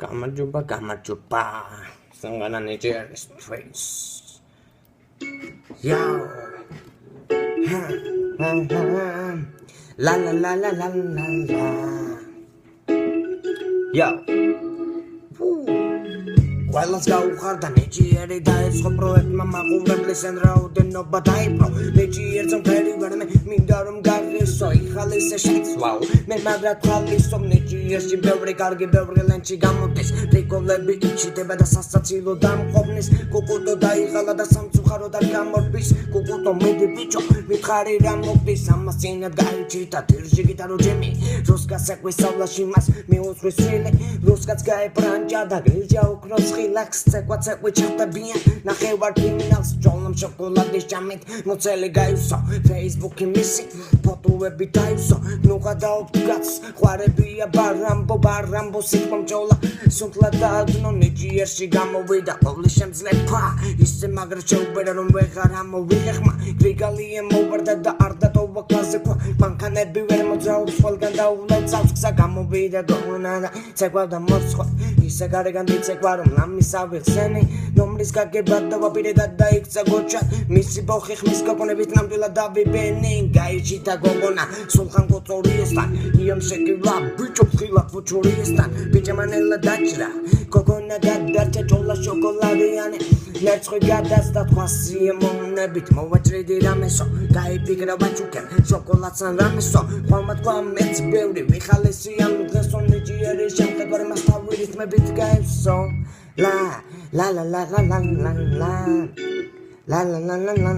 გამარჯობა. Sangana Nigeria Straits. Yo. La la la la la la la. Yo. Let's go ხარდა ნიჭიერი დაიწყო პროექტმა მაყურებლის ან რაოდენობა დაიპყრო ნიჭიერს მფერი ვარ მე მინდა რომ გარესო იხალეს შეცვალ მე მაგრა თვალისო ნიჭიერში ბევრი კარგი ბევრი ლენჩი გამოდის რიკოლები იჩიტება და სასაცილო დამყოფნის კუკუტო დაიღალა და სამწუხარო და გამორბის კუკუტო მედი ბიჭო მითხარი რა მოგდის ამას წინად გაიჩიტა დირჟი გიტარო ჯემი რუსკას ეკვისავლაში მას მიუძღვის სვილი რუსკაც გაებრანჭა და გრიჟა უკროს Relax, we chat the bean. Nahewar criminals, John Chocolates Jamit, Mozelle Gaiuso, Facebook missing, Poto Webby Taiso, Nugada Guts, Quarebia Barambo, Sitcom Jola, Suntla no Niger, Shigamo with the Polishams like Pa, is the Magra show better on Weharamo Wilhelma, Grigali and over the art that over Classico, Pancanet beware Mozau, Folganda, South Sagamo with the Donana, Segua the Moscow, is a Garagan, it's a quarum. მისავიხსენი ნომრის გაგებადავა პირე გადაიქცა გოჩა მისი ბოხი ხმის გოგონებით ნამდვილად დავიბენი გაიჩიტა გოგონა სულხან კოწორიესთან იამ შეკილა ბიჭო ხილა ფუჩურიესთან ბიჭამანელა დაჭრა გოგონა გადარჩა ჯოლა შოკოლადიანი ნერცხი გადასდა თვასიე მონებით მოვაჭრიდი რამესო გაიფიქრა ბაჭუკენ შოკოლადსან რამესო ხომათქვა მეც ბევრი ვიხალესი ამ დღესო ნიჭიერი შემხედვარ მასთავირით მებით გაევსო La la la la la la la la la la la la la